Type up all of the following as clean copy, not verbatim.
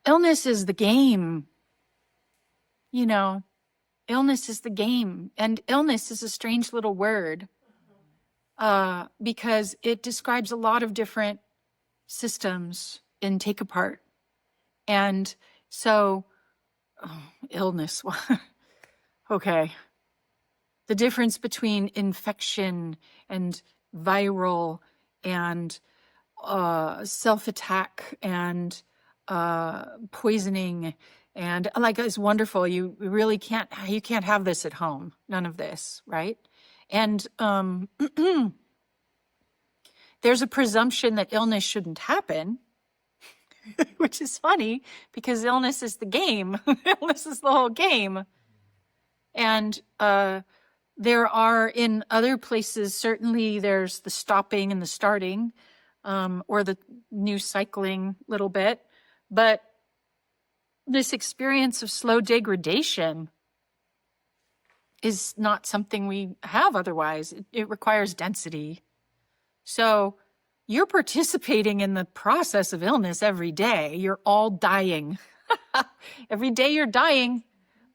illness is the game. You know, illness is the game. And illness is a strange little word because it describes a lot of different systems in Take Apart. And so, illness. Okay. The difference between infection and viral and self-attack and poisoning and like it's wonderful. You really can't have this at home. None of this, right? And there's a presumption that illness shouldn't happen, which is funny because illness is the game. Illness is the whole game. And there are in other places, certainly there's the stopping and the starting or the new cycling a little bit. But this experience of slow degradation is not something we have otherwise. It requires density. So you're participating in the process of illness every day. You're all dying. Every day you're dying.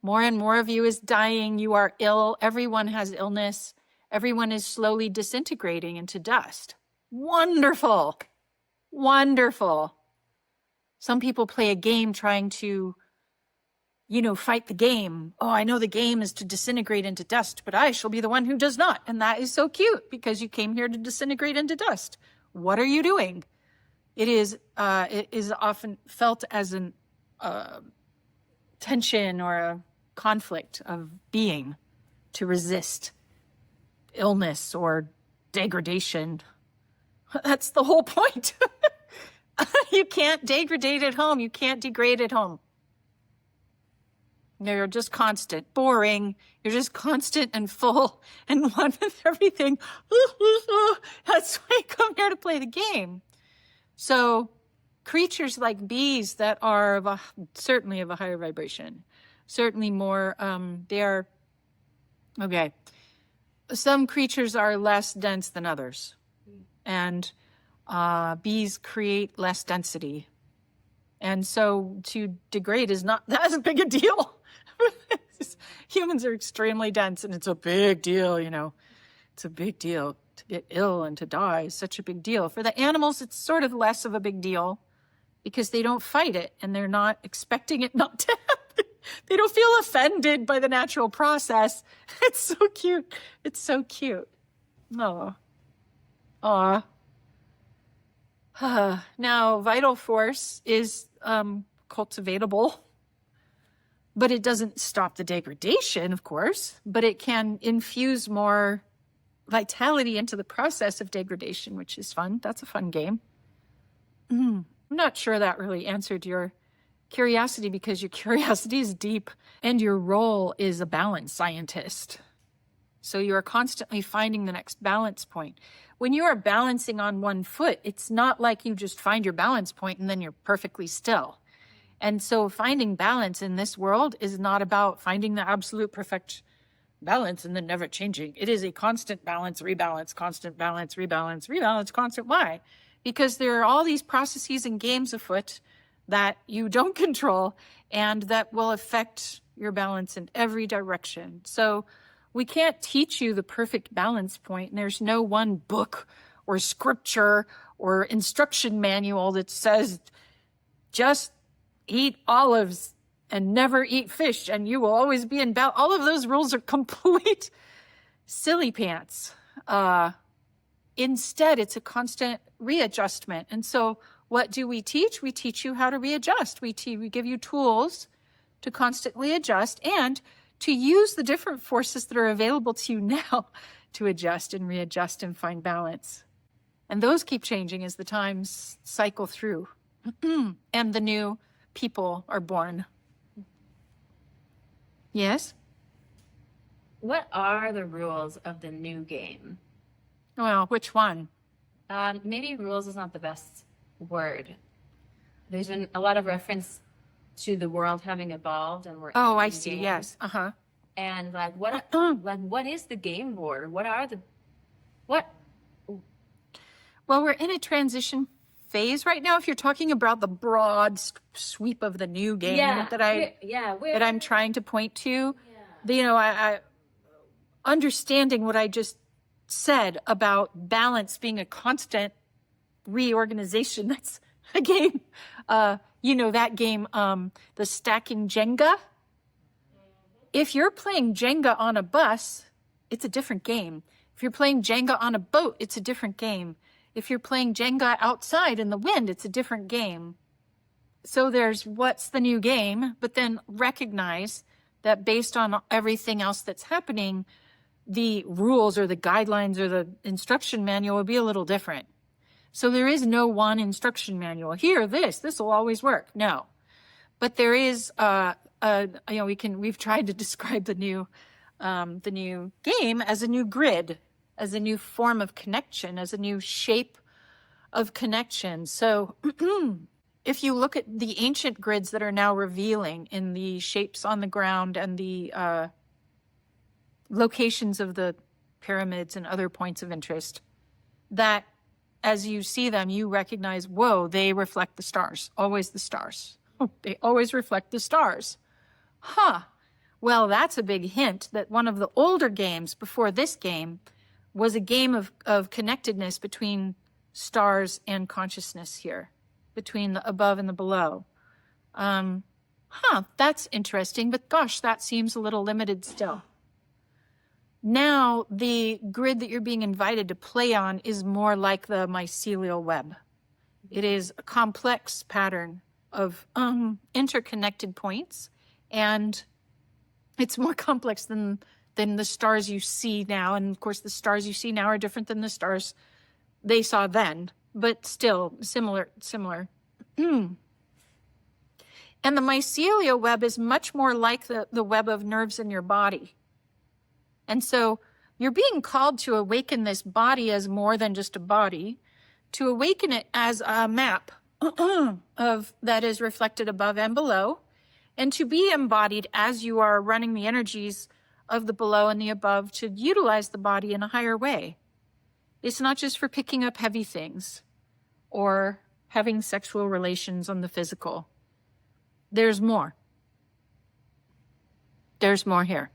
More and more of you is dying. You are ill. Everyone has illness. Everyone is slowly disintegrating into dust. Wonderful. Wonderful. Some people play a game trying to, fight the game. Oh, I know the game is to disintegrate into dust, but I shall be the one who does not. And that is so cute because you came here to disintegrate into dust. What are you doing? It is often felt as an tension or a conflict of being to resist illness or degradation. That's the whole point. You can't degrade at home. You can't degrade at home. You're just constant, boring. You're just constant and full and one with everything. That's why you come here to play the game. So creatures like bees that are certainly of a higher vibration, certainly more, okay. Some creatures are less dense than others. And bees create less density. And so to degrade is not that big a deal. Humans are extremely dense and it's a big deal, It's a big deal to get ill and to die is such a big deal. For the animals, it's sort of less of a big deal because they don't fight it and they're not expecting it not to happen. They don't feel offended by the natural process. It's so cute. It's so cute. Oh. Aw. Now, vital force is cultivatable, but it doesn't stop the degradation, of course, but it can infuse more vitality into the process of degradation, which is fun. That's a fun game. I'm not sure that really answered your curiosity because your curiosity is deep and your role is a balance scientist. So you are constantly finding the next balance point. When you are balancing on one foot, it's not like you just find your balance point and then you're perfectly still. And so finding balance in this world is not about finding the absolute perfect balance and then never changing. It is a constant balance, rebalance, constant balance, rebalance, rebalance, constant. Why? Because there are all these processes and games afoot that you don't control and that will affect your balance in every direction. So we can't teach you the perfect balance point. And there's no one book or scripture or instruction manual that says just eat olives and never eat fish and you will always be in balance. All of those rules are complete silly pants. Instead, it's a constant readjustment. And so what do we teach? We teach you how to readjust. We give you tools to constantly adjust and to use the different forces that are available to you now to adjust and readjust and find balance. And those keep changing as the times cycle through and the new people are born. Yes? What are the rules of the new game? Well, which one? Maybe rules is not the best word. There's been a lot of reference to the world having evolved and we're I see. Game. Yes. And what is the game board? What? Well, we're in a transition phase right now. If you're talking about the broad sweep of the new game that I'm trying to point to, you know, I understanding what I just said about balance being a constant reorganization. That's a game. You know, that game, the stacking Jenga. If you're playing Jenga on a bus, it's a different game. If you're playing Jenga on a boat, it's a different game. If you're playing Jenga outside in the wind, it's a different game. So there's what's the new game, but then recognize that based on everything else that's happening, the rules or the guidelines or the instruction manual will be a little different. So there is no one instruction manual. Here, this will always work. No. But there is, you know, we've tried to describe the new game as a new grid, as a new form of connection, as a new shape of connection. So if you look at the ancient grids that are now revealing in the shapes on the ground and the locations of the pyramids and other points of interest, that as you see them, you recognize, whoa, they reflect the stars, always the stars. They always reflect the stars. Huh. Well, that's a big hint that one of the older games before this game was a game of connectedness between stars and consciousness here, between the above and the below. That's interesting, but gosh, that seems a little limited still. Now, the grid that you're being invited to play on is more like the mycelial web. It is a complex pattern of interconnected points, and it's more complex than the stars you see now. And of course, the stars you see now are different than the stars they saw then, but still similar. And the mycelial web is much more like the web of nerves in your body. And so you're being called to awaken this body as more than just a body, to awaken it as a map of that is reflected above and below, and to be embodied as you are running the energies of the below and the above to utilize the body in a higher way. It's not just for picking up heavy things or having sexual relations on the physical. There's more. There's more here.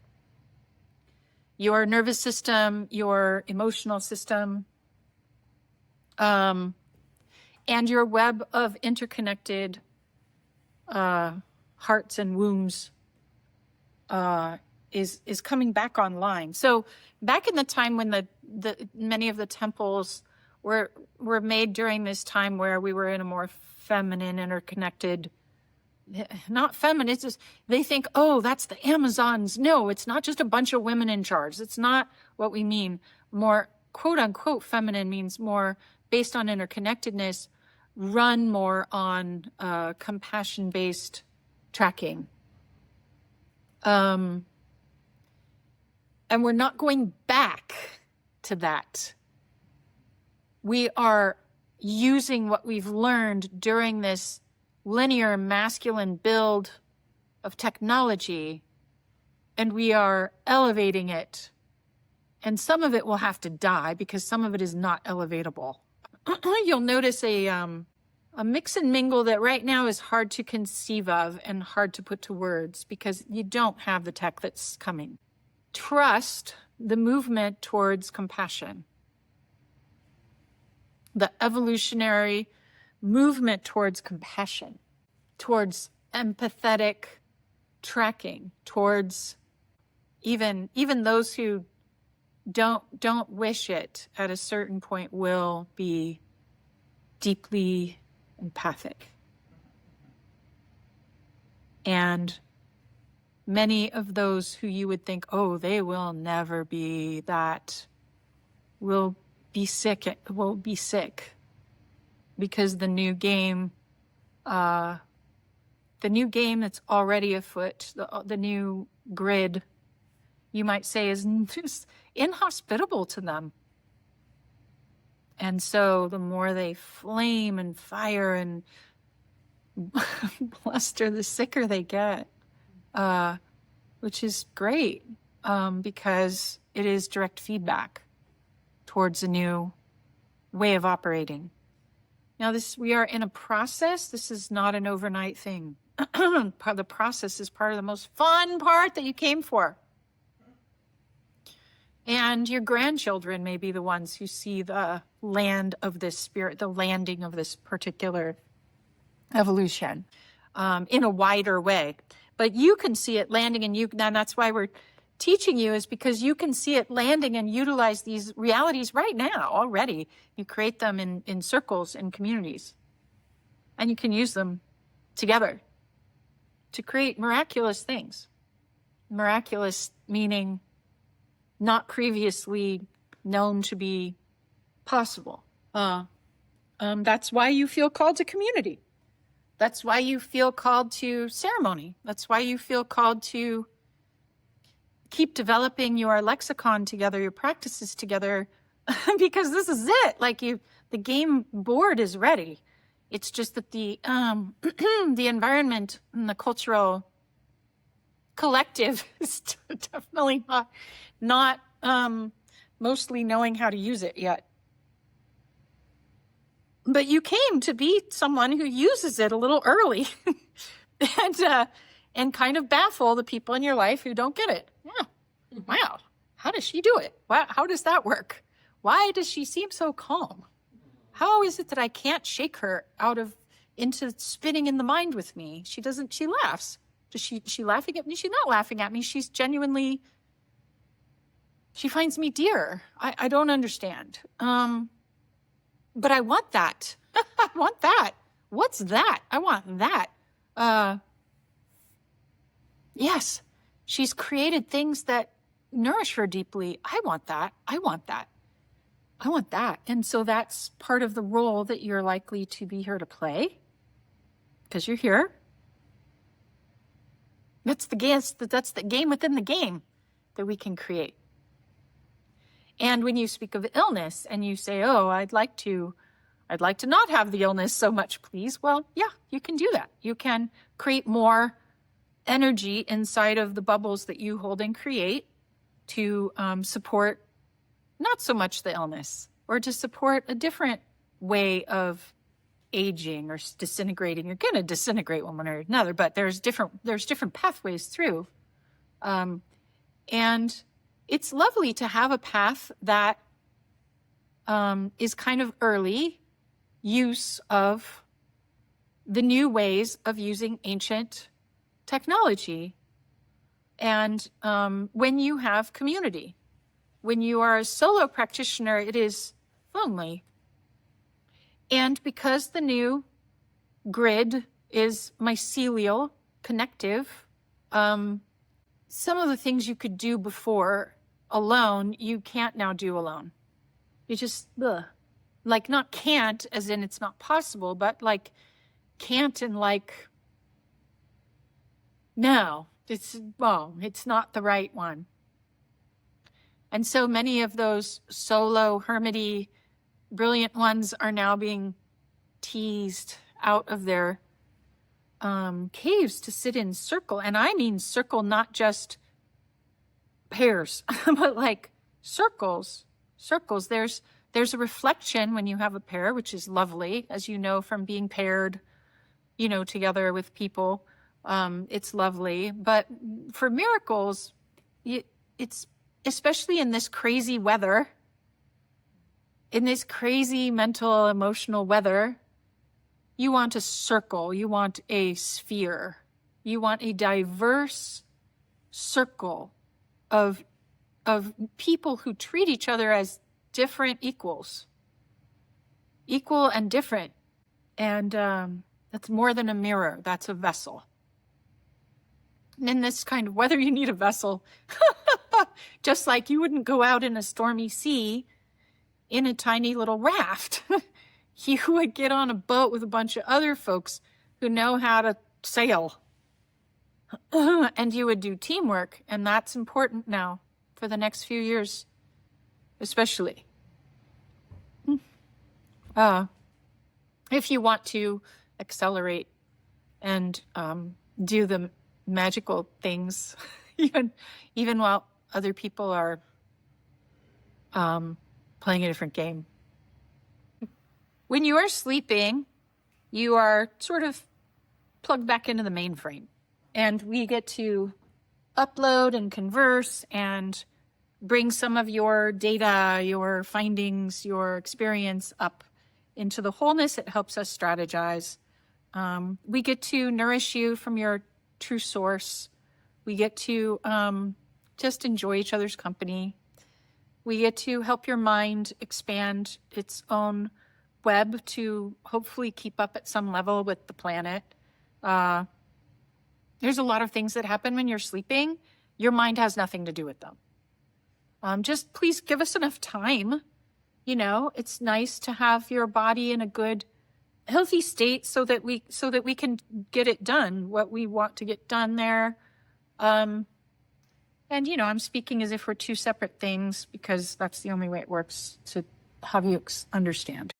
Your nervous system, your emotional system, and your web of interconnected hearts and wombs is coming back online. So back in the time when the many of the temples were made during this time where we were in a more feminine, interconnected, not feminine, it's just, they think, oh, that's the Amazons. No, it's not just a bunch of women in charge. It's not what we mean. More quote unquote feminine means more based on interconnectedness, run more on compassion-based tracking. And we're not going back to that. We are using what we've learned during this linear masculine build of technology, and we are elevating it. And some of it will have to die because some of it is not elevatable. You'll notice a mix and mingle that right now is hard to conceive of and hard to put to words because you don't have the tech that's coming. Trust the movement towards compassion. The evolutionary movement towards compassion, towards empathetic tracking, towards even those who don't wish it at a certain point will be deeply empathic. And many of those who you would think, oh, they will never be that, will be sick because the new game that's already afoot, the new grid, you might say, is just inhospitable to them. And so the more they flame and fire and bluster, the sicker they get, which is great because it is direct feedback towards a new way of operating. Now we are in a process. This is not an overnight thing. The process is part of the most fun part that you came for. And your grandchildren may be the ones who see the land of this spirit, the landing of this particular evolution in a wider way. But you can see it landing, and that's why we're teaching you, is because you can see it landing and utilize these realities right now already. You create them in circles, in communities, and you can use them together to create miraculous things. Miraculous meaning not previously known to be possible. That's why you feel called to community. That's why you feel called to ceremony. That's why you feel called to keep developing your lexicon together, your practices together, because this is it. Like the game board is ready. It's just that the environment and the cultural collective is definitely not mostly knowing how to use it yet. But you came to be someone who uses it a little early and kind of baffle the people in your life who don't get it. Yeah. Wow. How does she do it? How does that work? Why does she seem so calm? How is it that I can't shake her into spinning in the mind with me? She laughs. Does she laughing at me? She's not laughing at me. She's genuinely, she finds me dear. I don't understand. But I want that. I want that. What's that? I want that. Yes, she's created things that nourish her deeply. I want that. I want that. I want that. And so that's part of the role that you're likely to be here to play, because you're here. That's the game within the game that we can create. And when you speak of illness and you say, oh, I'd like to not have the illness so much, please. Well, yeah, you can do that. You can create more energy inside of the bubbles that you hold and create to support not so much the illness, or to support a different way of aging or disintegrating. You're going to disintegrate one way or another, but there's different pathways through. And it's lovely to have a path that is kind of early use of the new ways of using ancient technology. And when you have community, when you are a solo practitioner, it is lonely. And because the new grid is mycelial, connective, some of the things you could do before alone, you can't now do alone. You just, like, not can't as in it's not possible, but like can't and like, no, it's wrong. It's not the right one. And so many of those solo, hermity, brilliant ones are now being teased out of their caves to sit in circle. And I mean circle, not just pairs, but like circles. There's a reflection when you have a pair, which is lovely, as you know, from being paired, together with people. It's lovely. But for miracles, it's especially in this crazy weather, in this crazy mental, emotional weather, you want a circle, you want a sphere, you want a diverse circle of people who treat each other as different equals, equal and different. And that's more than a mirror, that's a vessel. And in this kind of weather, you need a vessel. Just like you wouldn't go out in a stormy sea in a tiny little raft. You would get on a boat with a bunch of other folks who know how to sail. And you would do teamwork, and that's important now for the next few years, especially. If you want to accelerate and do the magical things, even while other people are playing a different game. When you are sleeping, you are sort of plugged back into the mainframe. And we get to upload and converse and bring some of your data, your findings, your experience up into the wholeness. It helps us strategize. We get to nourish you from your true source. We get to just enjoy each other's company. We get to help your mind expand its own web to hopefully keep up at some level with the planet. There's a lot of things that happen when you're sleeping. Your mind has nothing to do with them. Just please give us enough time. You know, it's nice to have your body in a good, healthy state so that we can get it done, what we want to get done there. And, you know, I'm speaking as if we're two separate things because that's the only way it works to have you understand.